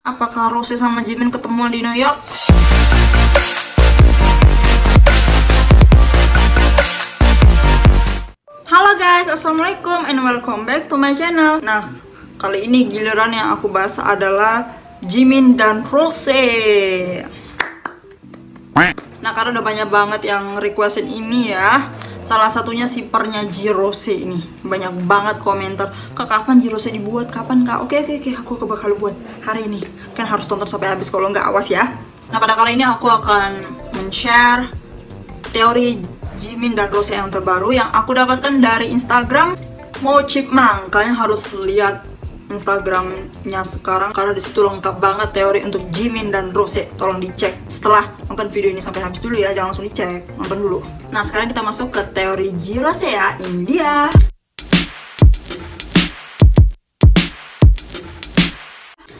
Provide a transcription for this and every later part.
Apakah Rose sama Jimin ketemuan di New York? Halo guys, assalamualaikum and welcome back to my channel. Nah, kali ini giliran yang aku bahas adalah Jimin dan Rose. Nah, karena udah banyak banget yang requestin ini ya. Salah satunya sipernya Ji Rose ini. Banyak banget komentar, "Kak, kapan Ji Rose dibuat? Kapan, Kak?" Oke, aku bakal buat hari ini. Kan harus tonton sampai habis, kalau nggak awas ya. Nah, pada kali ini aku akan men-share teori Jimin dan Rose yang terbaru yang aku dapatkan dari Instagram Mo Chipmang. Kalian harus lihat Instagramnya sekarang karena disitu lengkap banget teori untuk Jimin dan Rose. Tolong dicek setelah nonton video ini sampai habis dulu ya, jangan langsung dicek, nonton dulu. Nah, sekarang kita masuk ke teori Ji Rose ya. Ini dia.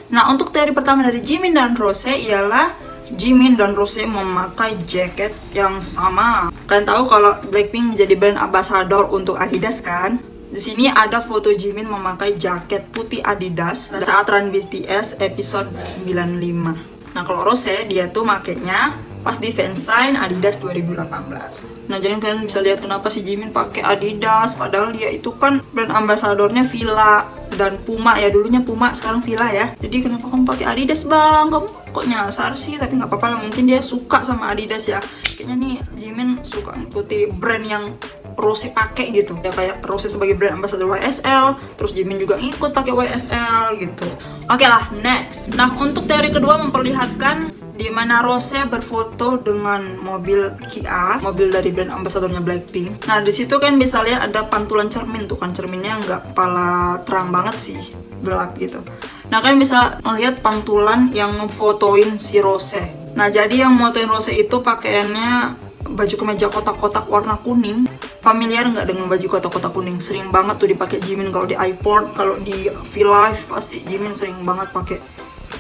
Nah, untuk teori pertama dari Jimin dan Rose ialah Jimin dan Rose memakai jaket yang sama. Kalian tahu kalau Blackpink menjadi brand ambassador untuk Adidas kan? Di sini ada foto Jimin memakai jaket putih Adidas saat run BTS episode 95. Nah, kalau Rose dia tuh makainya pas di fansign Adidas 2018. Nah, jadi kalian bisa lihat kenapa si Jimin pakai Adidas padahal dia itu kan brand ambasadornya Fila dan Puma ya, dulunya Puma sekarang Fila ya. Jadi kenapa kamu pakai Adidas, Bang? Kamu kok nyasar sih? Tapi nggak apa-apa lah, mungkin dia suka sama Adidas ya. Kayaknya nih Jimin suka ikuti brand yang Rose pakai gitu ya, kayak Rose sebagai brand ambassador YSL, terus Jimin juga ngikut pakai YSL gitu. Oke lah, next. Nah, untuk teori kedua memperlihatkan di mana Rose berfoto dengan mobil Kia, mobil dari brand ambasadornya Blackpink. Nah, di situ kan bisa lihat ada pantulan cermin tuh kan, cerminnya nggak pala terang banget sih, gelap gitu. Nah, kalian bisa melihat pantulan yang ngefotoin si Rose. Nah, jadi yang motoin Rose itu pakaiannya baju kemeja kotak-kotak warna kuning. Familiar nggak dengan baju kotak-kotak kuning? Sering banget tuh dipakai Jimin kalau di iPort, kalau di V-Live pasti Jimin sering banget pakai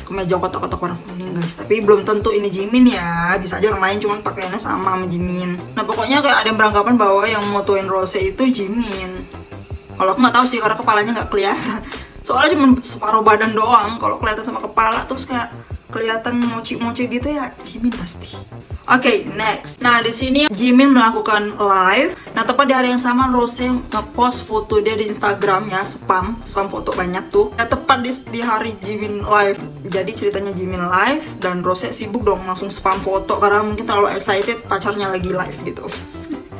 kemeja kotak-kotak warna kuning guys. Tapi belum tentu ini Jimin ya, bisa aja orang lain cuman pakaiannya sama Jimin. Nah, pokoknya kayak ada yang beranggapan bahwa yang motoin Rose itu Jimin. Kalau aku nggak tahu sih karena kepalanya nggak kelihatan. Soalnya cuma separuh badan doang. Kalau kelihatan sama kepala terus kayak kelihatan mochi-mochi gitu ya Jimin pasti. Oke, next. Nah, di sini Jimin melakukan live. Nah, tepat di hari yang sama Rose nge-post foto dia di Instagram ya, spam foto banyak tuh. Nah, tepat di hari Jimin live. Jadi ceritanya Jimin live dan Rose sibuk dong langsung spam foto karena mungkin terlalu excited pacarnya lagi live gitu.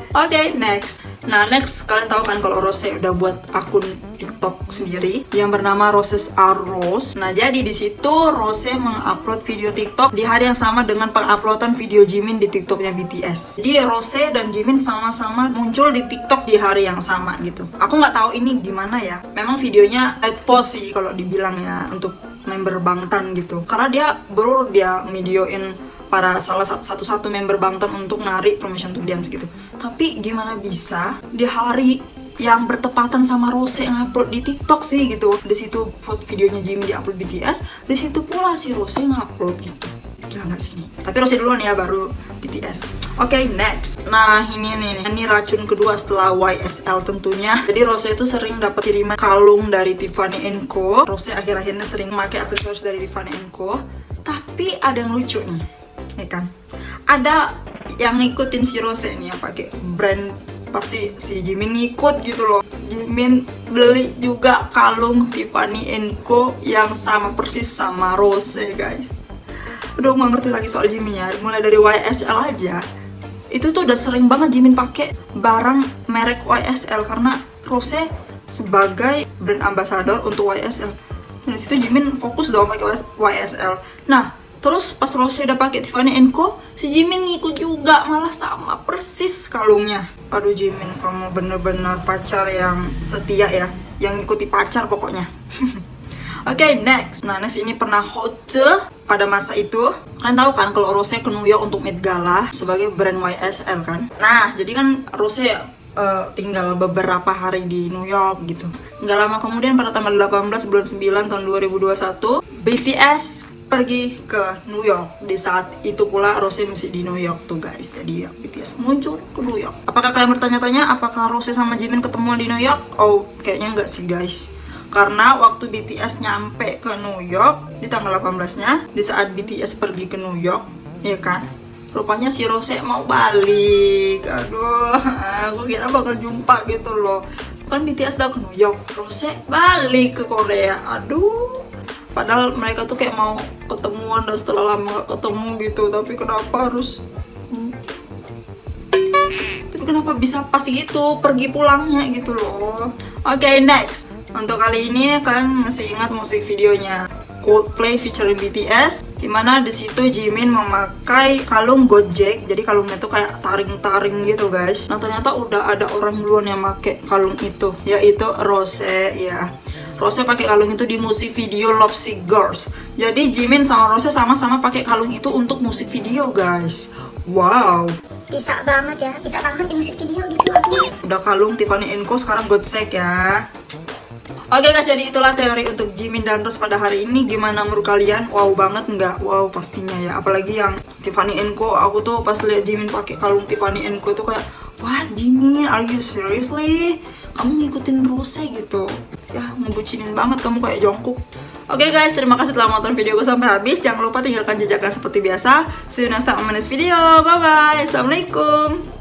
Oke, next. Nah, next kalian tahu kan kalau Rose udah buat akun TikTok sendiri yang bernama Roses Are Rose. Nah, jadi di situ Rose mengupload video TikTok di hari yang sama dengan penguploadan video Jimin di TikToknya BTS. Jadi Rose dan Jimin sama-sama muncul di TikTok di hari yang sama gitu. Aku nggak tahu ini gimana ya. Memang videonya post sih kalau dibilang ya untuk member Bangtan gitu. Karena dia videoin para salah satu member Bangtan untuk narik permission to dance gitu. Tapi gimana bisa di hari yang bertepatan sama Rose yang upload di TikTok sih gitu. Di situ foto videonya Jimin di-upload BTS, di situ pula si Rose ngupload gitu. Gila nggak sih nih? Tapi Rose duluan ya baru BTS. Oke, next. Nah, ini racun kedua setelah YSL tentunya. Jadi Rose itu sering dapat kiriman kalung dari Tiffany & Co. Rose akhir-akhirnya sering pakai aksesoris dari Tiffany & Co. Tapi ada yang lucu nih, ya kan? Ada yang ngikutin si Rose nih yang pakai brand, pasti si Jimin ngikut gitu loh. Jimin beli juga kalung Tiffany & Co yang sama persis sama Rose guys. Udah nggak ngerti lagi soal Jimin ya. Mulai dari YSL aja itu tuh udah sering banget Jimin pakai barang merek YSL karena Rose sebagai brand ambassador untuk YSL. Nah, di situ Jimin fokus dong pakai YSL. Nah, terus pas Rose udah pakai Tiffany & Co, si Jimin ngikut juga, malah sama persis kalungnya. Aduh Jimin, kamu bener-bener pacar yang setia ya, yang ngikuti pacar pokoknya. Oke, next. Nah, next ini pernah hot pada masa itu. Kalian tahu kan kalau Rose ke New York untuk Met Gala sebagai brand YSL kan. Nah, jadi kan Rose tinggal beberapa hari di New York gitu. Nggak lama kemudian pada tanggal 18 bulan 9 tahun 2021, BTS pergi ke New York. Di saat itu pula Rose masih di New York tuh guys. Jadi ya BTS muncul ke New York. Apakah kalian bertanya-tanya apakah Rose sama Jimin ketemuan di New York? Oh, kayaknya enggak sih guys. Karena waktu BTS nyampe ke New York di tanggal 18-nya, di saat BTS pergi ke New York, ya kan, rupanya si Rose mau balik. Aduh, aku kira bakal jumpa gitu loh. Kan BTS udah ke New York, Rose balik ke Korea. Aduh, padahal mereka tuh kayak mau ketemuan dan setelah lama gak ketemu gitu. Tapi kenapa bisa pas gitu pergi pulangnya gitu loh. Oke, next. Untuk kali ini kan masih ingat musik videonya Coldplay featuring BTS, dimana disitu Jimin memakai kalung Gojek. Jadi kalungnya tuh kayak taring-taring gitu guys. Nah ternyata udah ada orang duluan yang pakai kalung itu, yaitu Rose ya. Rose pakai kalung itu di musik video Love Sick Girls. Jadi Jimin sama Rose sama-sama pakai kalung itu untuk musik video guys. Wow, bisa banget ya, bisa banget di musik video gitu. udah kalung Tiffany & Co, sekarang Gojek ya. Oke guys, jadi itulah teori untuk Jimin dan Rose pada hari ini. Gimana menurut kalian? Wow banget nggak? Wow pastinya ya. Apalagi yang Tiffany & Co, aku tuh pas lihat Jimin pakai kalung Tiffany & Co tuh kayak, wah Jimin, are you seriously? Kamu ngikutin Rose gitu? Ya ngebucinin banget kamu kayak Jungkook. Oke guys, terima kasih telah nonton video gue sampai habis. Jangan lupa tinggalkan jejaknya seperti biasa. See you next time on this video. Bye bye. Assalamualaikum.